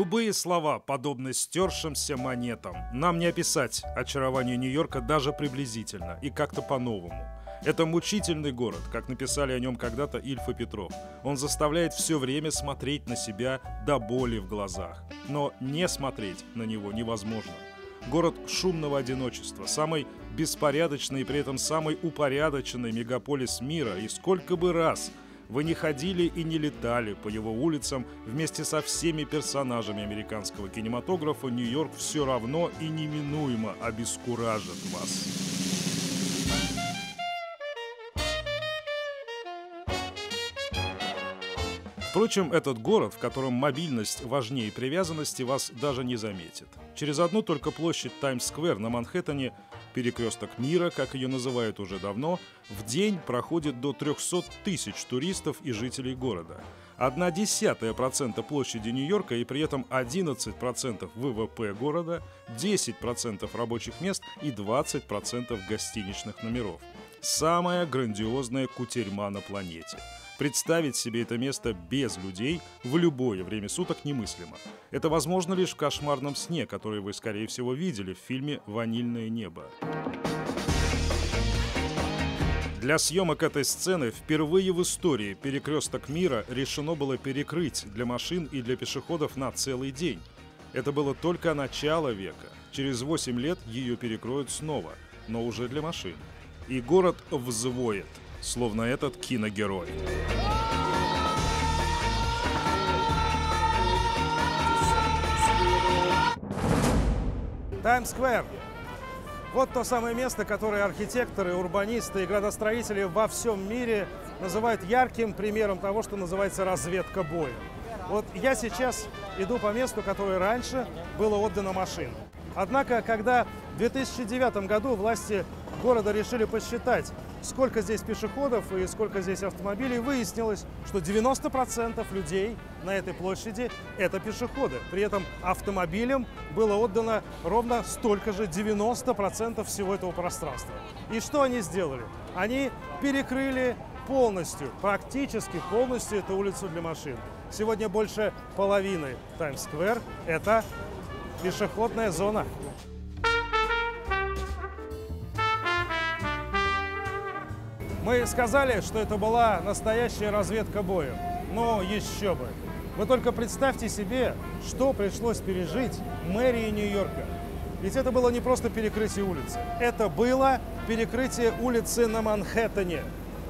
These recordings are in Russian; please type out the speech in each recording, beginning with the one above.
Любые слова подобны стёршимся монетам. Нам не описать очарование Нью-Йорка даже приблизительно и как-то по-новому. Это мучительный город, как написали о нем когда-то Ильф и Петров. Он заставляет все время смотреть на себя до боли в глазах. Но не смотреть на него невозможно. Город шумного одиночества, самый беспорядочный и при этом самый упорядоченный мегаполис мира. И сколько бы раз вы не ходили и не летали по его улицам вместе со всеми персонажами американского кинематографа, Нью-Йорк все равно и неминуемо обескуражит вас. Впрочем, этот город, в котором мобильность важнее привязанности, вас даже не заметит. Через одну только площадь Таймс-сквер на Манхэттене, перекресток мира, как ее называют уже давно, в день проходит до 300 тысяч туристов и жителей города. 0,1% площади Нью-Йорка и при этом 11% ВВП города, 10% рабочих мест и 20% гостиничных номеров. Самая грандиозная кутерьма на планете. Представить себе это место без людей в любое время суток немыслимо. Это возможно лишь в кошмарном сне, который вы, скорее всего, видели в фильме «Ванильное небо». Для съемок этой сцены впервые в истории перекресток мира решено было перекрыть для машин и для пешеходов на целый день. Это было только начало века. Через 8 лет ее перекроют снова, но уже для машин. И город взвоет, словно этот киногерой. Таймс-сквер. Вот то самое место, которое архитекторы, урбанисты и градостроители во всем мире называют ярким примером того, что называется разведка боя. Вот я сейчас иду по месту, которое раньше было отдано машинам. Однако, когда в 2009 году власти города решили посчитать, сколько здесь пешеходов и сколько здесь автомобилей, выяснилось, что 90% людей на этой площади – это пешеходы. При этом автомобилям было отдано ровно столько же, 90% всего этого пространства. И что они сделали? Они перекрыли полностью, практически полностью эту улицу для машин. Сегодня больше половины Таймс-сквер – это пешеходная зона. Мы сказали, что это была настоящая разведка боя. Но еще бы. Вы только представьте себе, что пришлось пережить мэрии Нью-Йорка. Ведь это было не просто перекрытие улицы. Это было перекрытие улицы на Манхэттене.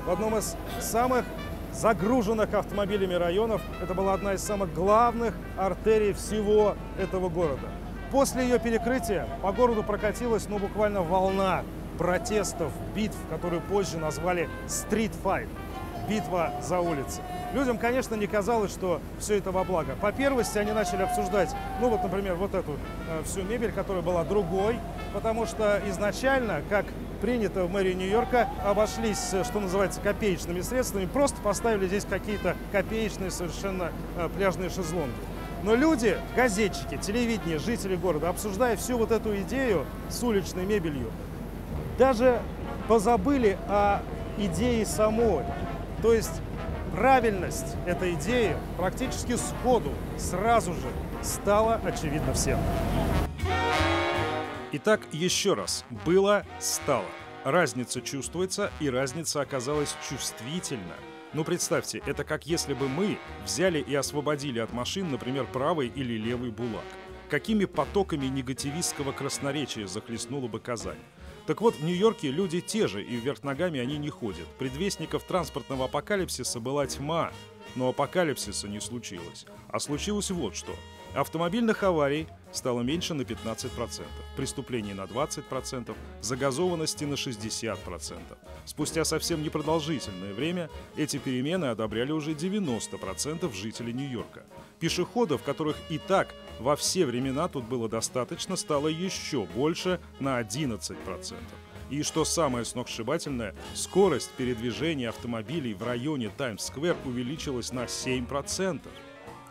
В одном из самых загруженных автомобилями районов. Это была одна из самых главных артерий всего этого города. После ее перекрытия по городу прокатилась, буквально волна протестов, битв, которые позже назвали «Street Fight» – битва за улицы. Людям, конечно, не казалось, что все это во благо. По первости они начали обсуждать, например, вот эту всю мебель, которая была другой, потому что изначально, как принято в мэрии Нью-Йорка, обошлись, что называется, копеечными средствами, просто поставили здесь какие-то копеечные совершенно пляжные шезлонги. Но люди, газетчики, телевидение, жители города, обсуждая всю вот эту идею с уличной мебелью, даже позабыли о идее самой. То есть правильность этой идеи практически сходу, сразу же стала очевидна всем. Итак, еще раз. Было, стало. Разница чувствуется, и разница оказалась чувствительна. Представьте, это как если бы мы взяли и освободили от машин, например, правый или левый булак. Какими потоками негативистского красноречия захлестнула бы Казань. Так вот, в Нью-Йорке люди те же, и вверх ногами они не ходят. Предвестников транспортного апокалипсиса была тьма, но апокалипсиса не случилось. А случилось вот что. Автомобильных аварий стало меньше на 15%, преступлений на 20%, загазованности на 60%. Спустя совсем непродолжительное время эти перемены одобряли уже 90% жителей Нью-Йорка. Пешеходов, которых и так во все времена тут было достаточно, стало еще больше на 11%. И что самое сногсшибательное, скорость передвижения автомобилей в районе Таймс-сквер увеличилась на 7%.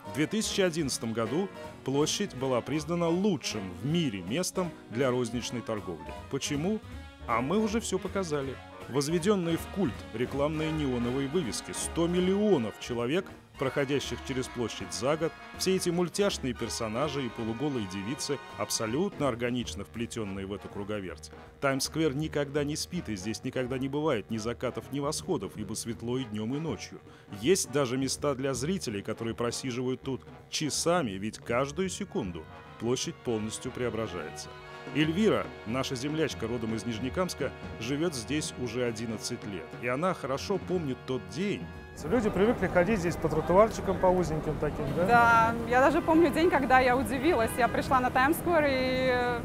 В 2011 году площадь была признана лучшим в мире местом для розничной торговли. Почему? А мы уже все показали. Возведенные в культ рекламные неоновые вывески, 100 миллионов человек, проходящих через площадь за год, все эти мультяшные персонажи и полуголые девицы, абсолютно органично вплетенные в эту круговерть. Таймс-сквер никогда не спит, и здесь никогда не бывает ни закатов, ни восходов, ибо светло и днем, и ночью. Есть даже места для зрителей, которые просиживают тут часами, ведь каждую секунду площадь полностью преображается. Эльвира, наша землячка родом из Нижнекамска, живет здесь уже 11 лет. И она хорошо помнит тот день. Люди привыкли ходить здесь по тротуарчикам, по узеньким таким, да? Да, я даже помню день, когда я удивилась. Я пришла на Таймс-сквер, и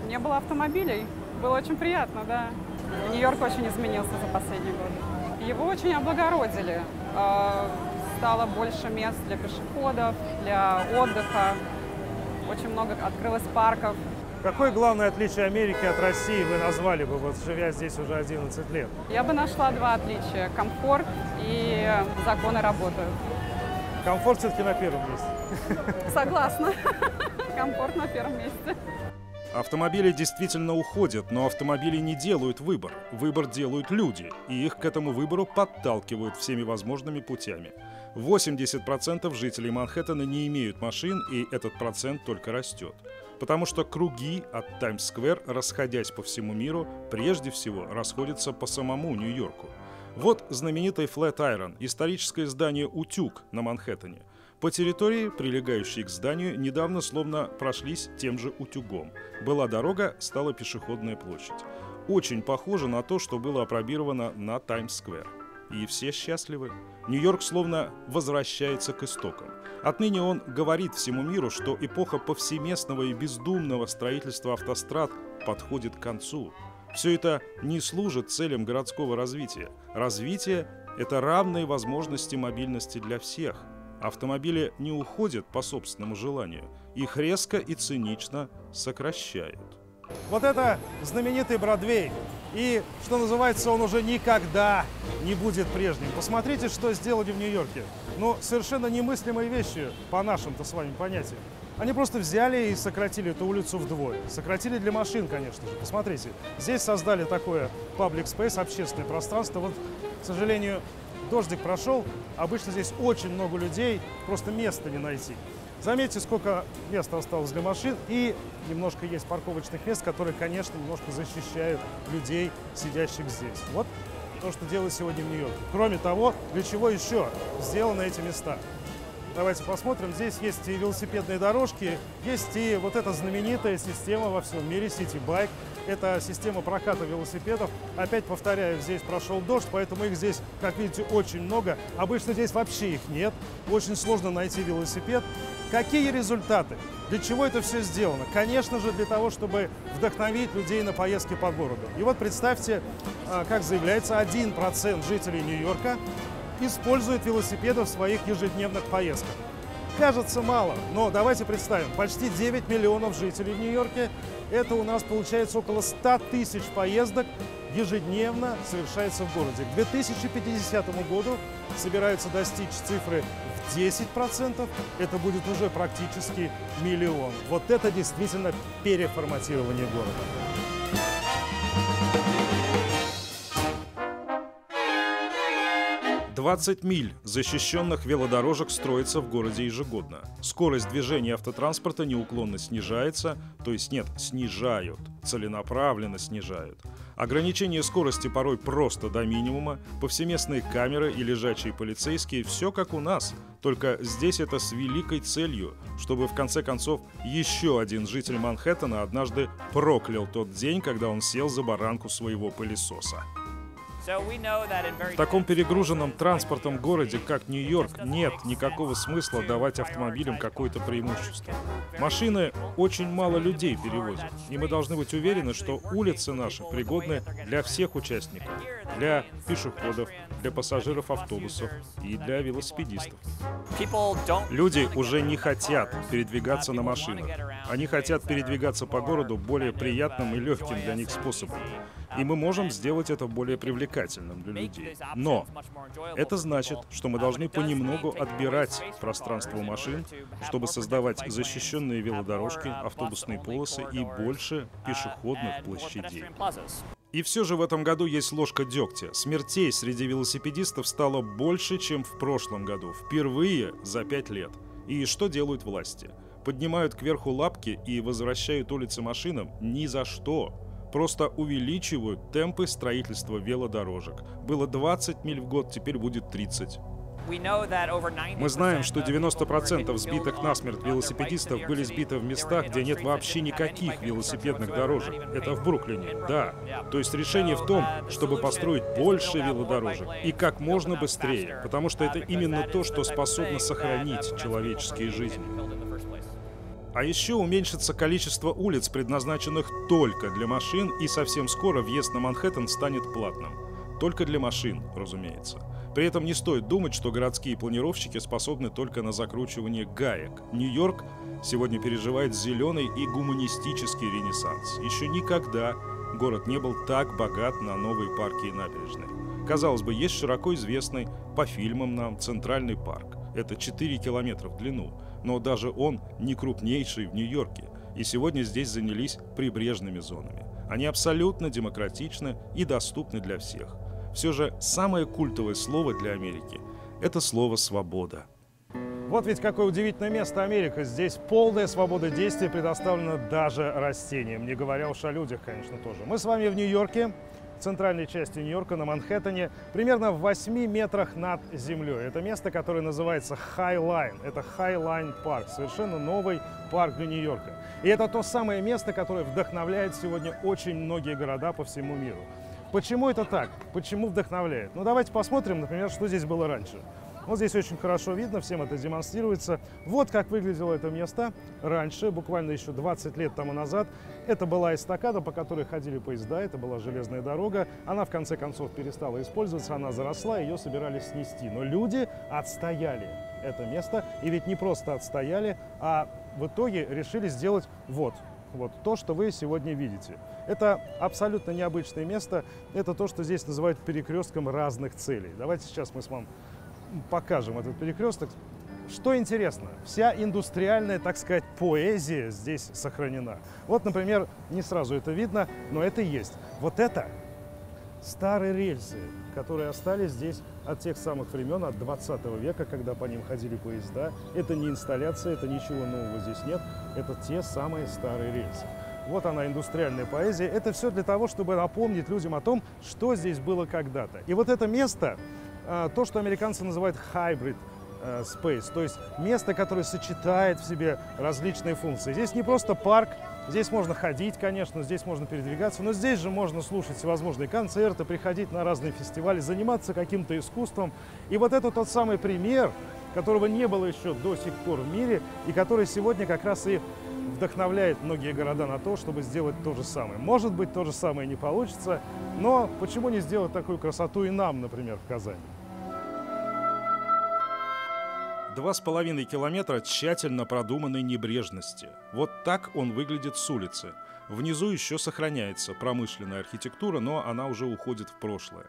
не было автомобилей. Было очень приятно, да. Нью-Йорк очень изменился за последний год. Его очень облагородили. Стало больше мест для пешеходов, для отдыха. Очень много открылось парков. Какое главное отличие Америки от России вы назвали бы, вот живя здесь уже 11 лет? Я бы нашла два отличия. Комфорт и законы работают. Комфорт все-таки на первом месте. Согласна. Комфорт на первом месте. Автомобили действительно уходят, но автомобили не делают выбор. Выбор делают люди, и их к этому выбору подталкивают всеми возможными путями. 80% жителей Манхэттена не имеют машин, и этот процент только растет. Потому что круги от Таймс-сквер, расходясь по всему миру, прежде всего расходятся по самому Нью-Йорку. Вот знаменитый Флэт-Айрон, историческое здание «Утюг» на Манхэттене. По территории, прилегающей к зданию, недавно словно прошлись тем же утюгом. Была дорога, стала пешеходная площадь. Очень похоже на то, что было опробировано на Таймс-сквер. И все счастливы. Нью-Йорк словно возвращается к истокам. Отныне он говорит всему миру, что эпоха повсеместного и бездумного строительства автострад подходит к концу. Все это не служит целям городского развития. Развитие – это равные возможности мобильности для всех. Автомобили не уходят по собственному желанию. Их резко и цинично сокращают. Вот это знаменитый Бродвей. И, что называется, он уже никогда не будет прежним. Посмотрите, что сделали в Нью-Йорке. Ну, совершенно немыслимые вещи по нашим-то с вами понятиям. Они просто взяли и сократили эту улицу вдвое. Сократили для машин, конечно же. Посмотрите, здесь создали такое public space, общественное пространство. Вот, к сожалению, дождик прошел. Обычно здесь очень много людей, просто места не найти. Заметьте, сколько места осталось для машин, и немножко есть парковочных мест, которые, конечно, немножко защищают людей, сидящих здесь. Вот то, что делают сегодня в Нью-Йорке. Кроме того, для чего еще сделаны эти места? Давайте посмотрим. Здесь есть и велосипедные дорожки, есть и вот эта знаменитая система во всем мире City Bike. Это система проката велосипедов. Опять повторяю, здесь прошел дождь, поэтому их здесь, как видите, очень много. Обычно здесь вообще их нет. Очень сложно найти велосипед. Какие результаты? Для чего это все сделано? Конечно же, для того, чтобы вдохновить людей на поездки по городу. И вот представьте, как заявляется, 1% жителей Нью-Йорка используют велосипеды в своих ежедневных поездках. Кажется мало, но давайте представим, почти 9 миллионов жителей в Нью-Йорке. Это у нас получается около 100 тысяч поездок ежедневно совершается в городе. К 2050 году собираются достичь цифры в 10%. Это будет уже практически миллион. Вот это действительно переформатирование города. 20 миль защищенных велодорожек строится в городе ежегодно. Скорость движения автотранспорта неуклонно снижается, то есть нет, снижают, целенаправленно снижают. Ограничение скорости порой просто до минимума, повсеместные камеры и лежачие полицейские – все как у нас. Только здесь это с великой целью, чтобы в конце концов еще один житель Манхэттена однажды проклял тот день, когда он сел за баранку своего пылесоса. В таком перегруженном транспортом городе, как Нью-Йорк, нет никакого смысла давать автомобилям какое-то преимущество. Машины очень мало людей перевозят, и мы должны быть уверены, что улицы наши пригодны для всех участников, для пешеходов, для пассажиров автобусов и для велосипедистов. Люди уже не хотят передвигаться на машинах. Они хотят передвигаться по городу более приятным и легким для них способом. И мы можем сделать это более привлекательным для людей. Но это значит, что мы должны понемногу отбирать пространство машин, чтобы создавать защищенные велодорожки, автобусные полосы и больше пешеходных площадей. И все же в этом году есть ложка дегтя. Смертей среди велосипедистов стало больше, чем в прошлом году. Впервые за 5 лет. И что делают власти? Поднимают кверху лапки и возвращают улицы машинам? Ни за что. Просто увеличивают темпы строительства велодорожек. Было 20 миль в год, теперь будет 30. Мы знаем, что 90% сбитых насмерть велосипедистов были сбиты в местах, где нет вообще никаких велосипедных дорожек. Это в Бруклине, да. То есть решение в том, чтобы построить больше велодорожек и как можно быстрее, потому что это именно то, что способно сохранить человеческие жизни. А еще уменьшится количество улиц, предназначенных только для машин, и совсем скоро въезд на Манхэттен станет платным. Только для машин, разумеется. При этом не стоит думать, что городские планировщики способны только на закручивание гаек. Нью-Йорк сегодня переживает зеленый и гуманистический ренессанс. Еще никогда город не был так богат на новые парки и набережные. Казалось бы, есть широко известный по фильмам нам Центральный парк. Это 4 километра в длину, но даже он не крупнейший в Нью-Йорке. И сегодня здесь занялись прибрежными зонами. Они абсолютно демократичны и доступны для всех. Все же самое культовое слово для Америки – это слово «свобода». Вот ведь какое удивительное место Америка. Здесь полная свобода действий предоставлена даже растениям, не говоря уж о людях, конечно, тоже. Мы с вами в Нью-Йорке, в центральной части Нью-Йорка, на Манхэттене, примерно в 8 метрах над землей. Это место, которое называется High Line. Это High Line парк, совершенно новый парк для Нью-Йорка. И это то самое место, которое вдохновляет сегодня очень многие города по всему миру. Почему это так? Почему вдохновляет? Ну, давайте посмотрим, например, что здесь было раньше. Вот здесь очень хорошо видно, всем это демонстрируется. Вот как выглядело это место раньше, буквально еще 20 лет тому назад. Это была эстакада, по которой ходили поезда, это была железная дорога. Она, в конце концов, перестала использоваться, она заросла, ее собирались снести. Но люди отстояли это место, и ведь не просто отстояли, а в итоге решили сделать вот то, что вы сегодня видите. Это абсолютно необычное место. Это то, что здесь называют перекрестком разных целей. Давайте сейчас мы с вами покажем этот перекресток. Что интересно, вся индустриальная, так сказать, поэзия здесь сохранена. Вот, например, не сразу это видно, но это есть. Вот это старые рельсы, которые остались здесь от тех самых времен, от 20 века, когда по ним ходили поезда. Это не инсталляция, это ничего нового здесь нет. Это те самые старые рельсы. Вот она, индустриальная поэзия. Это все для того, чтобы напомнить людям о том, что здесь было когда-то. И вот это место, то, что американцы называют hybrid space, то есть место, которое сочетает в себе различные функции. Здесь не просто парк, здесь можно ходить, конечно, здесь можно передвигаться, но здесь же можно слушать всевозможные концерты, приходить на разные фестивали, заниматься каким-то искусством. И вот это тот самый пример, которого не было еще до сих пор в мире, и который сегодня как раз и вдохновляет многие города на то, чтобы сделать то же самое. Может быть, то же самое не получится, но почему не сделать такую красоту и нам, например, в Казани? 2,5 километра тщательно продуманной небрежности. Вот так он выглядит с улицы. Внизу еще сохраняется промышленная архитектура, но она уже уходит в прошлое.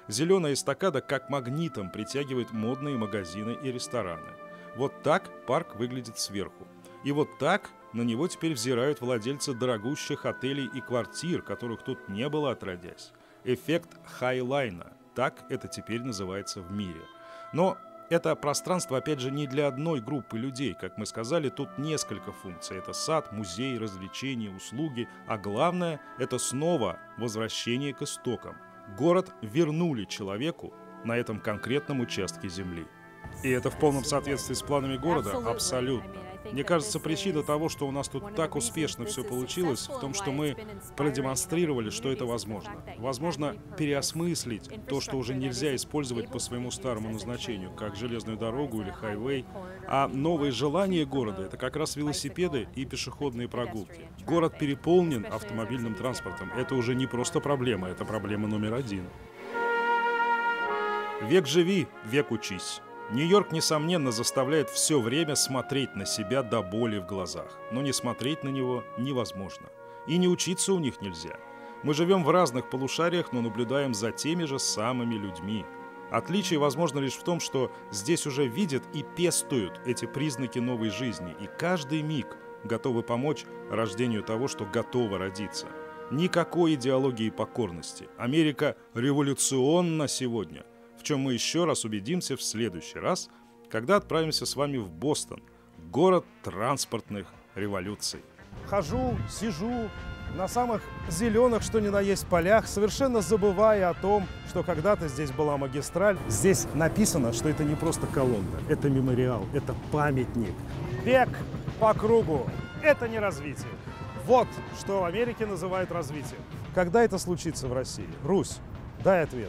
Зеленая эстакада как магнитом притягивает модные магазины и рестораны. Вот так парк выглядит сверху. И вот так на него теперь взирают владельцы дорогущих отелей и квартир, которых тут не было отродясь. Эффект хайлайна. Так это теперь называется в мире. Но это пространство, опять же, не для одной группы людей. Как мы сказали, тут несколько функций. Это сад, музей, развлечения, услуги. А главное, это снова возвращение к истокам. Город вернули человеку на этом конкретном участке земли. И это в полном соответствии с планами города? Абсолютно. Мне кажется, причина того, что у нас тут так успешно все получилось, в том, что мы продемонстрировали, что это возможно. Возможно переосмыслить то, что уже нельзя использовать по своему старому назначению, как железную дорогу или хайвей. А новые желания города — это как раз велосипеды и пешеходные прогулки. Город переполнен автомобильным транспортом. Это уже не просто проблема, это проблема номер 1. Век живи, век учись. Нью-Йорк, несомненно, заставляет все время смотреть на себя до боли в глазах. Но не смотреть на него невозможно. И не учиться у них нельзя. Мы живем в разных полушариях, но наблюдаем за теми же самыми людьми. Отличие возможно лишь в том, что здесь уже видят и пестуют эти признаки новой жизни, и каждый миг готовы помочь рождению того, что готово родиться. Никакой идеологии покорности. Америка революционна сегодня, в чем мы еще раз убедимся в следующий раз, когда отправимся с вами в Бостон, город транспортных революций. Хожу, сижу на самых зеленых, что ни на есть, полях, совершенно забывая о том, что когда-то здесь была магистраль. Здесь написано, что это не просто колонна, это мемориал, это памятник. Бег по кругу – это не развитие. Вот что в Америке называют развитием. Когда это случится в России? Русь, дай ответ.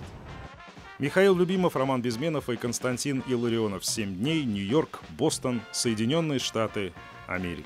Михаил Любимов, Роман Безменов и Константин Илларионов. 7 дней, Нью-Йорк, Бостон, Соединенные Штаты Америки.